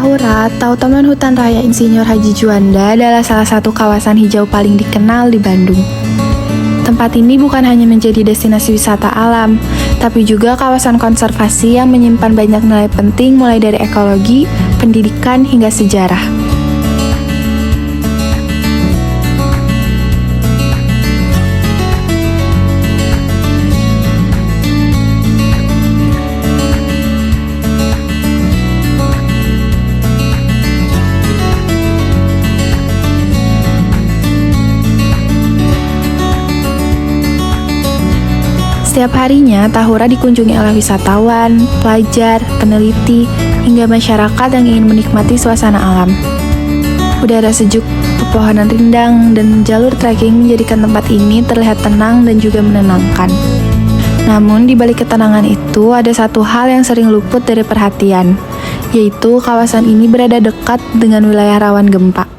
Tahura atau Taman Hutan Raya Insinyur Haji Juanda adalah salah satu kawasan hijau paling dikenal di Bandung. Tempat ini bukan hanya menjadi destinasi wisata alam, tapi juga kawasan konservasi yang menyimpan banyak nilai penting mulai dari ekologi, pendidikan, hingga sejarah. Setiap harinya, Tahura dikunjungi oleh wisatawan, pelajar, peneliti, hingga masyarakat yang ingin menikmati suasana alam. Udara sejuk, pepohonan rindang, dan jalur trekking menjadikan tempat ini terlihat tenang dan juga menenangkan. Namun, di balik ketenangan itu, ada satu hal yang sering luput dari perhatian, yaitu kawasan ini berada dekat dengan wilayah rawan gempa.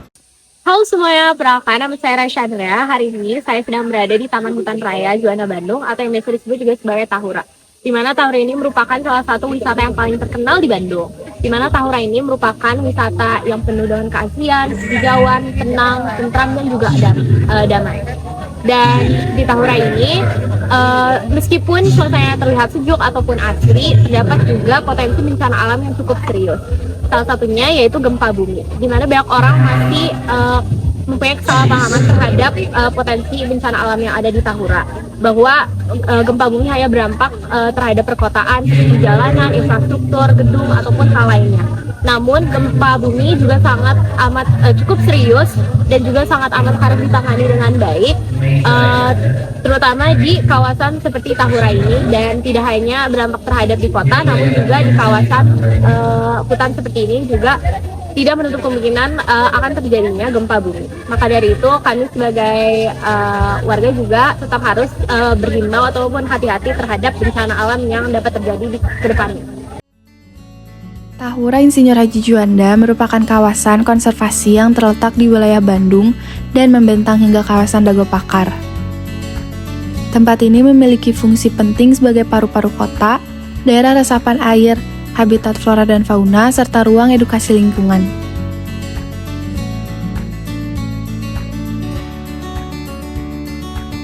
Halo semuanya, perkenalkan nama saya Rasyandra. Hari ini saya sedang berada di Taman Hutan Raya Juanda Bandung atau yang biasa disebut juga sebagai Tahura. Di mana Tahura ini merupakan salah satu wisata yang paling terkenal di Bandung. Di mana Tahura ini merupakan wisata yang penuh dengan keaslian, hijauan, tenang, tentram, dan juga damai. Dan di Tahura ini, meskipun suasananya terlihat sejuk ataupun asri, terdapat juga potensi bencana alam yang cukup serius. Salah satunya yaitu gempa bumi, di mana banyak orang masih mempunyai kesalahpahaman terhadap potensi bencana alam yang ada di Tahura, bahwa gempa bumi hanya berdampak terhadap perkotaan seperti jalanan, infrastruktur, gedung ataupun hal lainnya. Namun gempa bumi juga sangat amat cukup serius dan juga sangat amat harus ditangani dengan baik, terutama di kawasan seperti Tahura ini, dan tidak hanya berdampak terhadap di kota, namun juga di kawasan hutan seperti ini juga tidak menutup kemungkinan akan terjadinya gempa bumi. Maka dari itu kami sebagai warga juga tetap harus berhimbau ataupun hati-hati terhadap bencana alam yang dapat terjadi di kedepannya. Tahura Insinyur Haji Juanda merupakan kawasan konservasi yang terletak di wilayah Bandung dan membentang hingga kawasan Dago Pakar. Tempat ini memiliki fungsi penting sebagai paru-paru kota, daerah resapan air, habitat flora dan fauna, serta ruang edukasi lingkungan.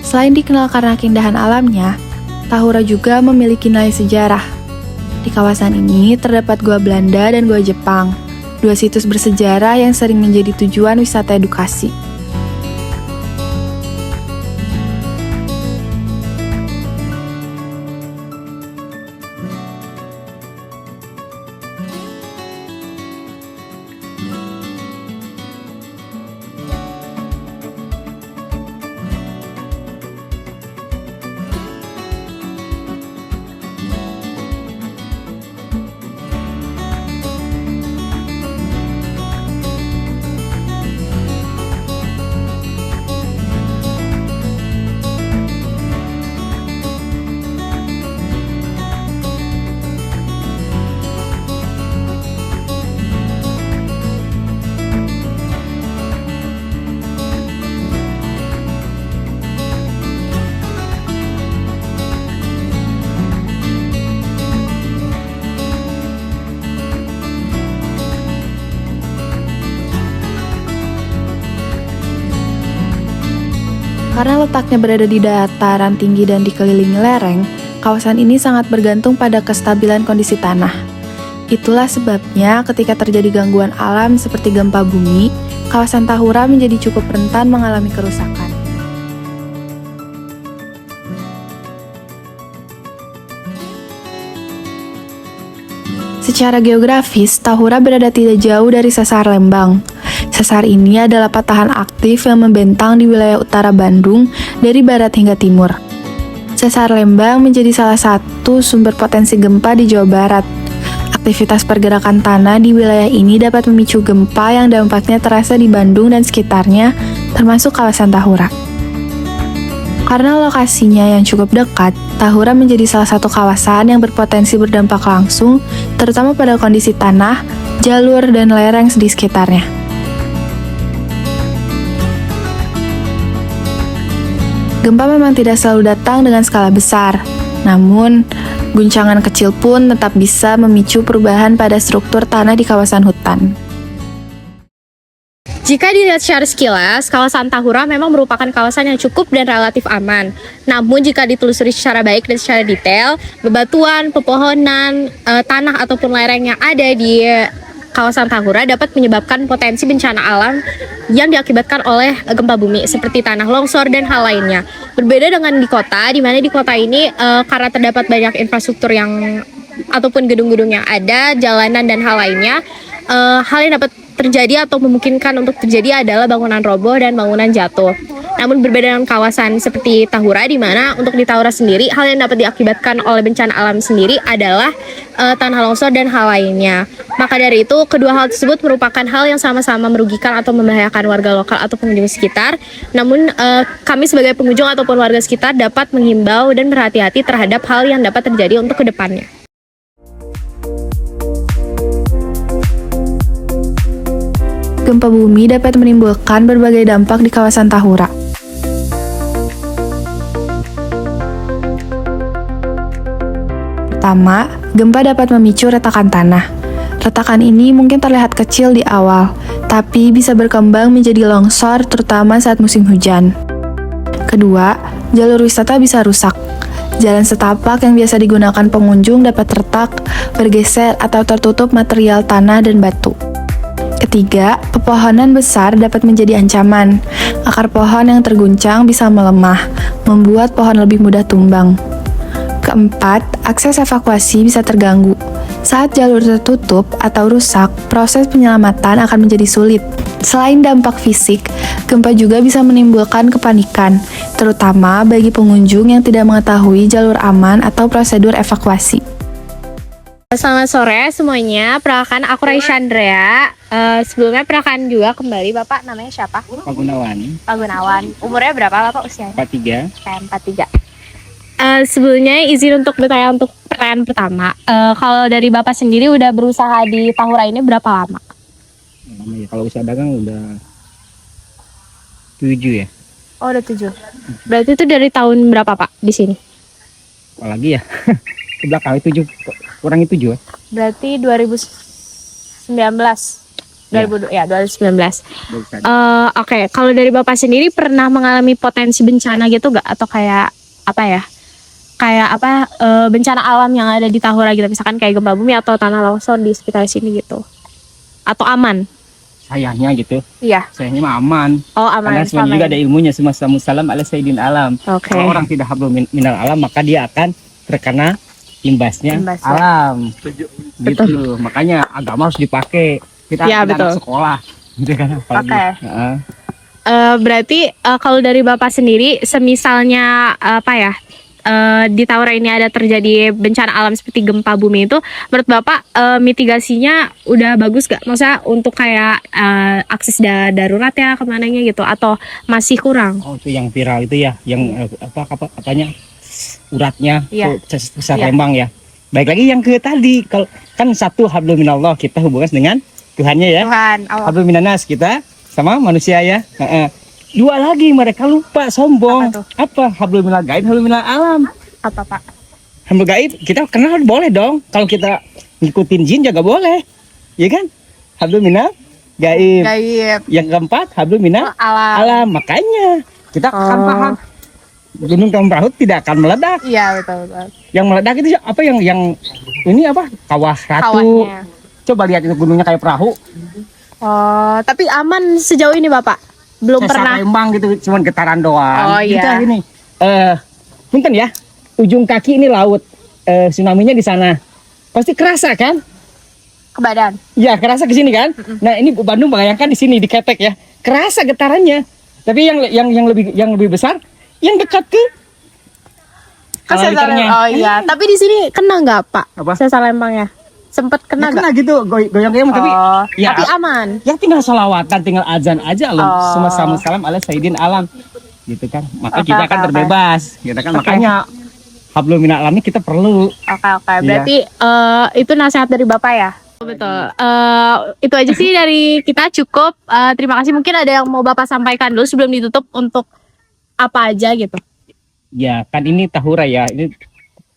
Selain dikenal karena keindahan alamnya, Tahura juga memiliki nilai sejarah. Di kawasan ini terdapat Gua Belanda dan Gua Jepang, dua situs bersejarah yang sering menjadi tujuan wisata edukasi. Karena letaknya berada di dataran tinggi dan dikelilingi lereng, kawasan ini sangat bergantung pada kestabilan kondisi tanah. Itulah sebabnya ketika terjadi gangguan alam seperti gempa bumi, kawasan Tahura menjadi cukup rentan mengalami kerusakan. Secara geografis, Tahura berada tidak jauh dari Sesar Lembang. Sesar ini adalah patahan aktif yang membentang di wilayah utara Bandung dari barat hingga timur. Sesar Lembang menjadi salah satu sumber potensi gempa di Jawa Barat. Aktivitas pergerakan tanah di wilayah ini dapat memicu gempa yang dampaknya terasa di Bandung dan sekitarnya, termasuk kawasan Tahura. Karena lokasinya yang cukup dekat, Tahura menjadi salah satu kawasan yang berpotensi berdampak langsung, terutama pada kondisi tanah, jalur, dan lereng di sekitarnya. Gempa memang tidak selalu datang dengan skala besar, namun Guncangan kecil pun tetap bisa memicu perubahan pada struktur tanah di kawasan hutan. Jika dilihat secara sekilas, kawasan Tahura memang merupakan kawasan yang cukup dan relatif aman. Namun jika ditelusuri secara baik dan secara detail, bebatuan, pepohonan, tanah ataupun lereng yang ada di kawasan Tahura dapat menyebabkan potensi bencana alam yang diakibatkan oleh gempa bumi seperti tanah longsor dan hal lainnya. Berbeda dengan di kota, di mana di kota ini karena terdapat banyak infrastruktur yang ataupun gedung-gedung yang ada, jalanan dan hal lainnya, hal yang dapat terjadi atau memungkinkan untuk terjadi adalah bangunan roboh dan bangunan jatuh. Namun berbeda dengan kawasan seperti Tahura, di mana untuk di Tahura sendiri hal yang dapat diakibatkan oleh bencana alam sendiri adalah tanah longsor dan hal lainnya. Maka dari itu kedua hal tersebut merupakan hal yang sama-sama merugikan atau membahayakan warga lokal atau pengunjung sekitar. Namun kami sebagai pengunjung ataupun warga sekitar dapat menghimbau dan berhati-hati terhadap hal yang dapat terjadi untuk kedepannya. Gempa bumi dapat menimbulkan berbagai dampak di kawasan Tahura. Pertama, gempa dapat memicu retakan tanah. Retakan ini mungkin terlihat kecil di awal, tapi bisa berkembang menjadi longsor terutama saat musim hujan. Kedua, jalur wisata bisa rusak. Jalan setapak yang biasa digunakan pengunjung dapat retak, bergeser, atau tertutup material tanah dan batu. Ketiga, pepohonan besar dapat menjadi ancaman. Akar pohon yang terguncang bisa melemah, membuat pohon lebih mudah tumbang. Keempat, akses evakuasi bisa terganggu. Saat jalur tertutup atau rusak, proses penyelamatan akan menjadi sulit. Selain dampak fisik, gempa juga bisa menimbulkan kepanikan, terutama bagi pengunjung yang tidak mengetahui jalur aman atau prosedur evakuasi. Selamat sore semuanya, perkenalkan aku Raisya Andrea. Sebelumnya perkenalkan juga kembali Bapak, namanya siapa? Pak Gunawan. Pak Gunawan. Umurnya berapa Bapak usianya? 43. Kayak 43. Sebelumnya izin untuk bertanya untuk pertanyaan pertama. Kalau dari Bapak sendiri udah berusaha di Tahura ini berapa lama? Lama ya, kalau usaha dagang udah 7 ya. Oh, udah 7. Berarti itu dari tahun berapa Pak di sini? Apalagi ya. Ke belakang 7 kurangi 7 ya. Berarti 2019. 2019. Oke. Kalau dari Bapak sendiri pernah mengalami potensi bencana gitu nggak? Atau kayak apa ya? Bencana alam yang ada di Tahura gitu, misalkan kayak gempa bumi atau tanah longsor di sekitar sini gitu? Atau aman? Sayangnya gitu. Iya. Sayangnya mah aman. Oh, aman. Karena semuanya juga ada ilmunya. Salam ala sayyidin alam. Oke. Kalau orang tidak hablum minal alam, maka dia akan terkena imbasnya alam. Gitu. Makanya agama harus dipakai. Kita ya, anak sekolah. Gitu kan. Oke. Berarti kalau dari Bapak sendiri, semisalnya di Tahura ini ada terjadi bencana alam seperti gempa bumi itu, menurut Bapak mitigasinya udah bagus gak? Maksudnya untuk kayak akses darurat ya kemananya gitu, atau masih kurang? Oh, itu yang viral itu ya, yang apanya uratnya, Iya. Sesar Iya. Lembang ya. Baik lagi yang ke tadi, kalau kan satu hablum minallah, kita hubungan dengan Tuhannya ya. Tuhan, Allah. Hablum minanas kita sama manusia ya. Dua lagi mereka lupa, sombong. Apa? Hablum minal gaib, hablum minal alam. Apa Pak? Hablum gaib kita kenal boleh dong. Kalau kita ngikutin jin juga boleh. Ya kan? Hablum minal gaib. Gaib. Yang keempat hablum minal Alam. alam. Makanya kita akan paham. Gunung Tambrahut tidak akan meledak. Iya, betul. Yang meledak itu apa, yang ini apa? Kawah Ratu. Kawahnya. Coba lihat itu gunungnya kayak perahu. Oh, tapi aman sejauh ini Bapak? Belum Sesar pernah. Lembang gitu, cuman getaran doang. Oh, iya. Kita ini punten ya. Ujung kaki ini laut. Tsunami-nya di sana. Pasti kerasa kan? Ke badan. Ya, kerasa ke sini kan? Nah, ini Bandung bayangkan di sini di Ketek ya. Kerasa getarannya. Tapi yang lebih besar yang dekat ke Sesar liternya. Lembang. Oh iya, tapi di sini kena nggak Pak? Apa? Sesar Lembang ya? Sempet kena nggak? Kena gitu, goyang-goyang tapi Oh, ya, tapi aman. ya tinggal salawatan, tinggal azan aja loh. Oh. Sama salam ala sayyidin alam. Gitu kan. Maka Oke, kita oke, akan oke. terbebas. Gitu kan. Oke. Makanya hablum minal alam ini kita perlu. Oke. Berarti itu nasihat dari Bapak ya? Betul. Itu aja sih dari kita, cukup. Terima kasih. Mungkin ada yang mau Bapak sampaikan dulu sebelum ditutup untuk apa aja gitu? Ya, kan ini Tahura ya. Ini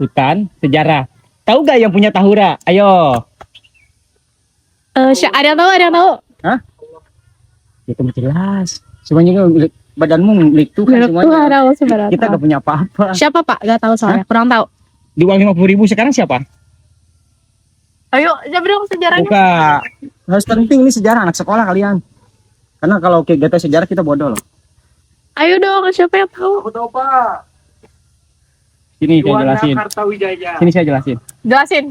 hutan sejarah. Tahu gak yang punya Tahura? Ayo. Ada yang tahu, ada yang tahu. Hah? Itu jelas. Semuanya badanmu milik Tuhan semuanya. Kita gak punya apa-apa. Siapa Pak? Gak tahu soalnya, kurang tahu. Di uang 50.000 sekarang siapa? Ayo, jawab dong sejarahnya. Buka. Harus penting ini sejarah anak sekolah kalian. Karena kalau kayak gak tahu sejarah kita bodoh loh. Ayo dong, siapa yang tahu? Aku tahu Pak. Sini saya Juwana jelasin. Kartawijaya. Sini saya jelasin. Jelasin.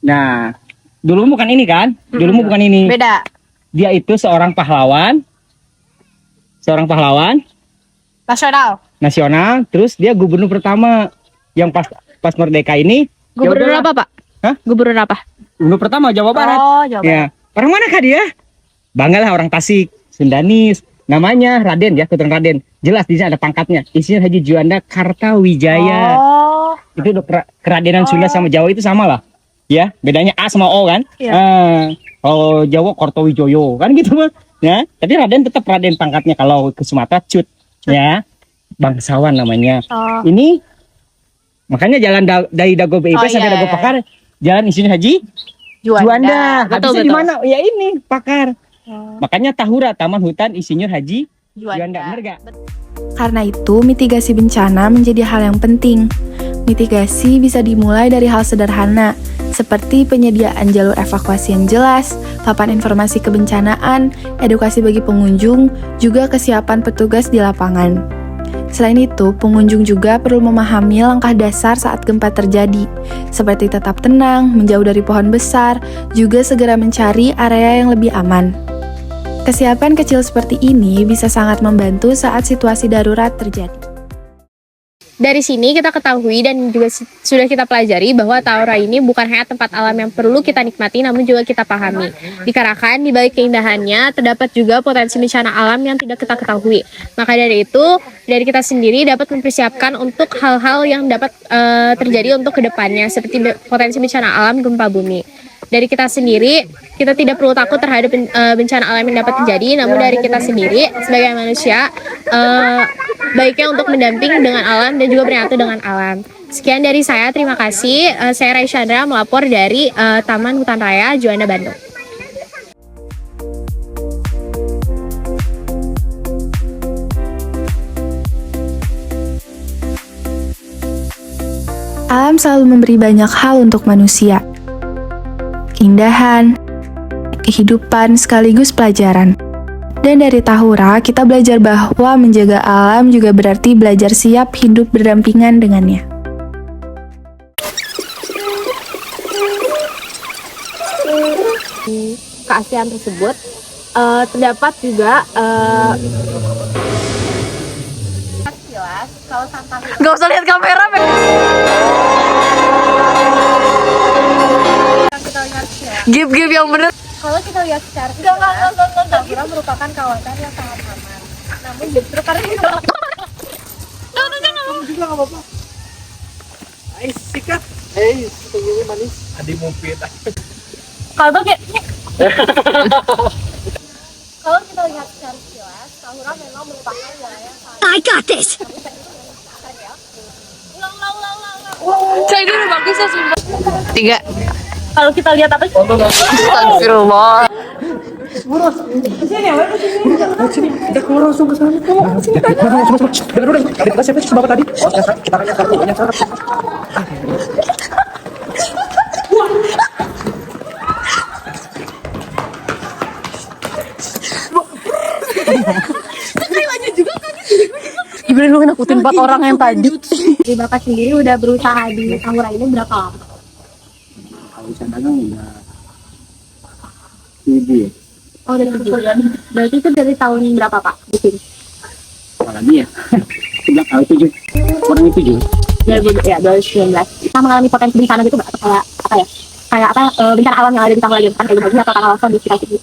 Nah, dulu bukan ini kan? Dulu bukan ini. Beda. Dia itu seorang pahlawan. Seorang pahlawan Nasional. nasional, terus dia gubernur pertama yang pas merdeka ini. Gubernur ya udahlah. apa Pak? Hah? Gubernur apa? Gubernur pertama Jawa Barat. Oh, Jawa Barat. Ya. Orang mana kah dia? Bangga lah, orang Tasik, Sundanis. Namanya Raden ya, keturunan Raden. Jelas di sini ada pangkatnya. Insinyur Haji Juanda Kartawijaya. Oh. Itu keradenan Sunda sama Jawa itu sama lah. Ya, bedanya A sama O kan? Iya. Kalau Jawa Kartawijoyo kan gitu mah. Ya, tapi Raden tetap Raden pangkatnya. Kalau ke Sumatera Cut. Ya. Bangsawan namanya. Oh. Ini makanya jalan dari Dago BIP Oh, sampai iya, Dago iya. Pakar, jalan Insinyur Haji Juanda. Betul, Habisnya betul. di mana? Ya ini Pakar. Oh. Makanya Tahura Taman Hutan Insinyur Haji Juanda. Juanda. Bener gak? Karena itu, mitigasi bencana menjadi hal yang penting. Mitigasi bisa dimulai dari hal sederhana, seperti penyediaan jalur evakuasi yang jelas, papan informasi kebencanaan, edukasi bagi pengunjung, juga kesiapan petugas di lapangan. Selain itu, pengunjung juga perlu memahami langkah dasar saat gempa terjadi, seperti tetap tenang, menjauh dari pohon besar, juga segera mencari area yang lebih aman. Kesiapan kecil seperti ini bisa sangat membantu saat situasi darurat terjadi. Dari sini kita ketahui dan juga sudah kita pelajari bahwa Tahura ini bukan hanya tempat alam yang perlu kita nikmati, namun juga kita pahami. Dikarenakan di balik keindahannya terdapat juga potensi bencana alam yang tidak kita ketahui. Maka dari itu, dari kita sendiri dapat mempersiapkan untuk hal-hal yang dapat terjadi untuk kedepannya, seperti potensi bencana alam gempa bumi. Dari kita sendiri, kita tidak perlu takut terhadap bencana alam yang dapat terjadi, namun dari kita sendiri sebagai manusia, baiknya untuk mendamping dengan alam dan juga bersatu dengan alam. Sekian dari saya, terima kasih. Saya Rai Chandra melapor dari Taman Hutan Raya Juanda, Bandung. Alam selalu memberi banyak hal untuk manusia. Keindahan, kehidupan, sekaligus pelajaran. Dan dari Tahura, kita belajar bahwa menjaga alam juga berarti belajar siap hidup berdampingan dengannya. Keaslian tersebut terdapat juga sekilas kawasan Tahura. Gak usah lihat kamera, Gip yang bener. Kalau kita lihat secara sekilas, Tahura merupakan kawasan yang sangat aman. Namun justru karena kita Sikat. Hei, ini manis. Adi mumpit. kalau kita lihat secara sekilas, Tahura memang merupakan wilayah yang sangat I got this. Saya ini udah bagus ya, sumpah. 3. kalau kita lihat apa sih? Astagfirullah. Kita keluar langsung ke sana. Udah. Kita siapa sih bapak tadi? Oh, kita tanya kartunya. Gimana lu nakutin 4 orang yang tadi? Jadi Bapak sendiri udah berusaha di Tahura ini berapa lama? Kalau bisa dagang udah 1.000 ya. Oh, dari 7. Berarti itu dari tahun berapa Pak di sini? Apalagi ya. Sebelah kali 7. Kurang 7. 2019. Kita mengalami potensi bencana gitu nggak? Kayak bencana alam yang ada di Tahura gitu kan, kayak gempa atau tanah longsor di sekitar situ.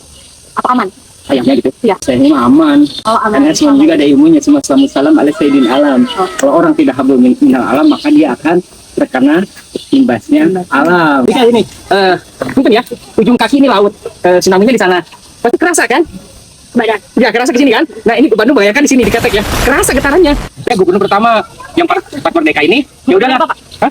Apa aman? Sayangnya gitu. Iya. Saya ini mah aman. Oh, aman. Karena Islam juga ada ilmunya. Semua salam ala sayyidin alam. Kalau orang tidak hablu minal alam, maka dia akan terkena imbasnya alam. Jadi kayak ini, mungkin ya, ujung kaki ini laut, tsunami-nya di sana. Pasti kerasa kan? Badan. Ya kerasa kesini kan? Nah ini Bandung bayangkan di sini di Ketek ya. Kerasa getarannya. Ya gubernur pertama yang pas merdeka ini. Ya udahlah. Hah?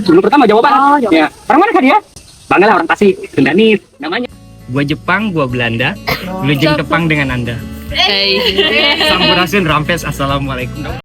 Gubernur pertama Jawa Barat. Oh, Jawa. Ya. Orang mana kan dia? Bangga lah orang Tasik. Gendanis namanya. Gua Jepang, gua Belanda. Wilujeng Jepang dengan Anda. Hey. Sampurasun rampes. Assalamualaikum.